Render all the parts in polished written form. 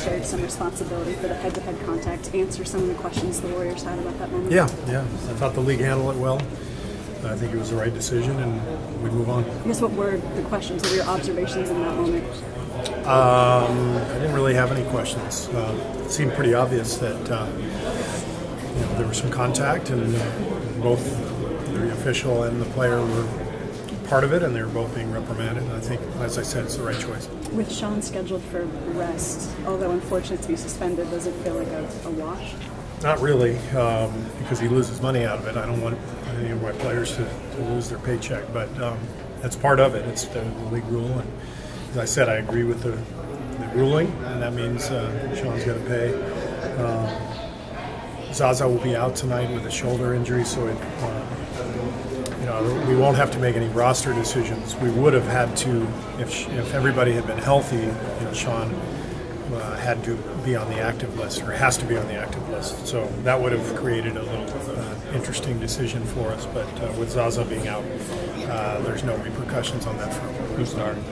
shared some responsibility for the head-to-head contact. Answer some of the questions the Warriors had about that moment. Yeah. I thought the league handled it well. I think it was the right decision, and we move on. I guess what were the questions? What were your observations in that moment? I didn't really have any questions. It seemed pretty obvious that there was some contact, and both the official and the player were part of it, and they were both being reprimanded. And I think, as I said, it's the right choice. With Shaun scheduled for rest, although unfortunate to be suspended, does it feel like a wash? Not really, because he loses money out of it. I don't want any of my players to lose their paycheck, but that's part of it. It's the league rule, and as I said, I agree with the ruling, and that means Shaun's got to pay. Zaza will be out tonight with a shoulder injury, so we won't have to make any roster decisions. We would have had to, if everybody had been healthy. Shaun had to be on the active list, or has to be on the active list. So that would have created a little interesting decision for us. But with Zaza being out, there's no repercussions on that front. Who's starting?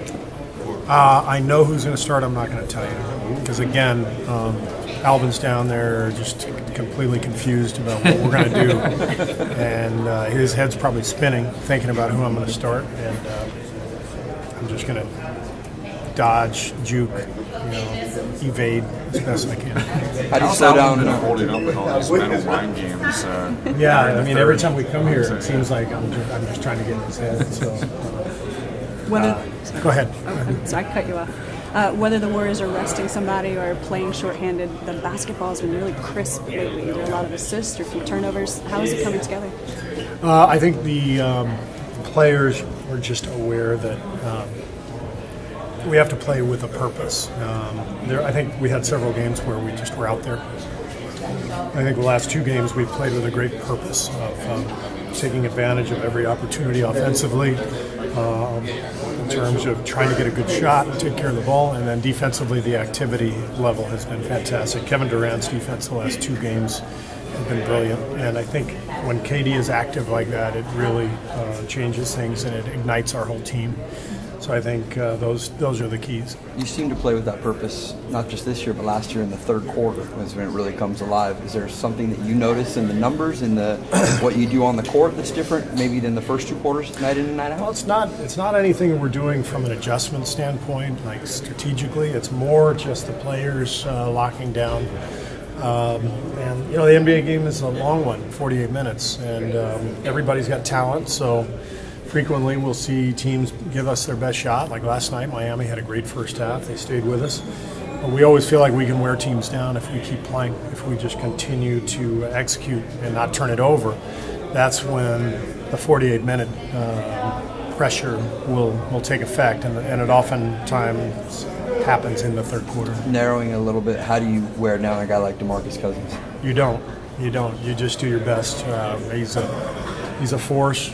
I know who's going to start. I'm not going to tell you because, again, Alvin's down there just completely confused about what we're going to do, and his head's probably spinning thinking about who I'm going to start, and I'm just going to dodge, juke, evade as best I can. How do you slow down? Holding up in all these mental mind games. Every time we come here, it seems like I'm just trying to get in his head. So, go ahead. Sorry, I cut you off. Whether the Warriors are resting somebody or playing shorthanded, the basketball has been really crisp lately. There are a lot of assists or few turnovers. How is it coming together? I think the players were just aware that we have to play with a purpose. I think we had several games where we just were out there. I think the last two games we've played with a great purpose of taking advantage of every opportunity offensively, in terms of trying to get a good shot and take care of the ball, and then defensively the activity level has been fantastic. Kevin Durant's defense the last two games has been brilliant, and I think when KD is active like that, it really changes things and it ignites our whole team. So I think those are the keys. You seem to play with that purpose, not just this year, but last year in the third quarter, is when it really comes alive. Is there something that you notice in the numbers, in the what you do on the court that's different, maybe than the first two quarters, night in and night out? Well, it's not anything we're doing from an adjustment standpoint, like strategically. It's more just the players locking down. And the NBA game is a long one, 48 minutes, and everybody's got talent, so frequently we'll see teams give us their best shot. Like last night, Miami had a great first half. They stayed with us. But we always feel like we can wear teams down if we keep playing, if we just continue to execute and not turn it over. That's when the 48-minute pressure will take effect, and it oftentimes happens in the third quarter. Narrowing a little bit, how do you wear down a guy like DeMarcus Cousins? You don't. You just do your best. He's a force.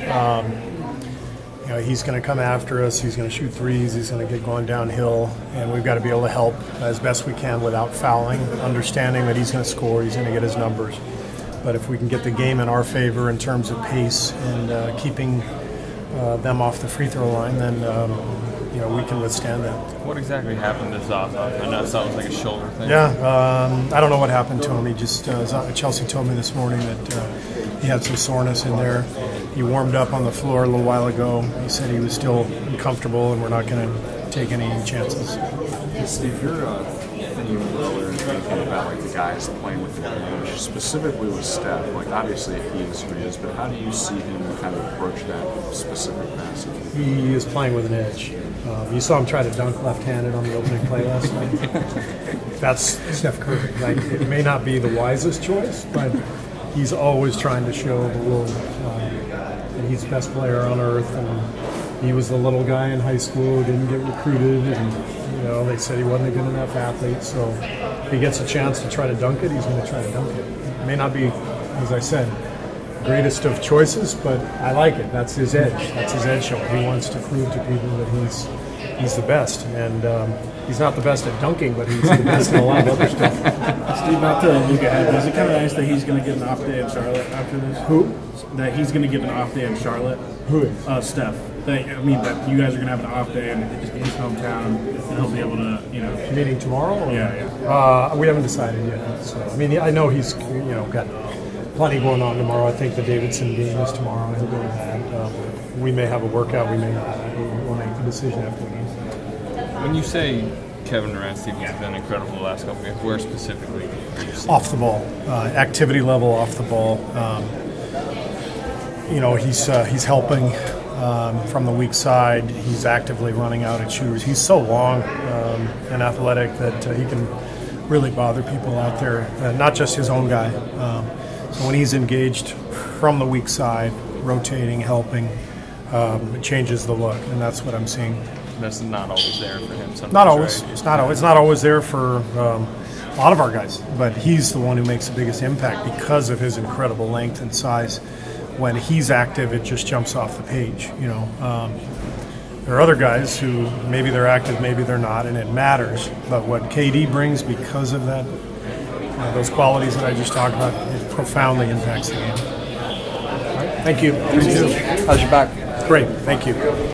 He's going to come after us. He's going to shoot threes. He's going to get going downhill, and we've got to be able to help as best we can without fouling, understanding that he's going to score. He's going to get his numbers. But if we can get the game in our favor in terms of pace and keeping them off the free throw line, then we can withstand that. What exactly happened to Zaza? I know it sounds like a shoulder thing. Yeah, I don't know what happened to him. He just Chelsea told me this morning that he had some soreness in there. He warmed up on the floor a little while ago. He said he was still uncomfortable, and we're not going to take any chances. Steve, you're thinking earlier and thinking about the guys playing with the coach, specifically with Steph. Obviously he is who he is, but how do you see him kind of approach that specific passage? He is playing with an edge. You saw him try to dunk left-handed on the opening play last night. That's Steph Curry. It may not be the wisest choice, but he's always trying to show the world that he's the best player on earth. And he was the little guy in high school who didn't get recruited, and they said he wasn't a good enough athlete. So if he gets a chance to try to dunk it, he's going to try to dunk it. It may not be, as I said, greatest of choices, but I like it. That's his edge. That's his edge show. He wants to prove to people that he's the best, and he's not the best at dunking, but he's the best in a lot of other stuff. Steve, not to look ahead, is it kind of nice that he's going to get an off day in Charlotte after this? Who? That he's going to get an off day in Charlotte? Who is? Steph. that you guys are going to have an off day and it just be his hometown and he'll be able to, Meeting tomorrow? Or? Yeah. We haven't decided yet. So, I mean, I know he's got plenty going on tomorrow. I think the Davidson game is tomorrow. He'll go to that. We may have a workout. We may not. We'll make the decision after the game. When you say Kevin Durant's defense has been incredible the last couple games, where specifically are you seeing? Off the ball, activity level off the ball. He's helping from the weak side. He's actively running out at shooters. He's so long and athletic that he can really bother people out there, not just his own guy. So when he's engaged from the weak side, rotating, helping, it changes the look, and that's what I'm seeing. That's not always there for him. Sometimes, Not always. right? It's not always there for a lot of our guys, but he's the one who makes the biggest impact because of his incredible length and size. When he's active, it just jumps off the page. There are other guys who maybe they're active, maybe they're not, and it matters. But what KD brings because of that, those qualities that I just talked about, it profoundly impacts the game. All right, thank you. How's your back? Great, thank you.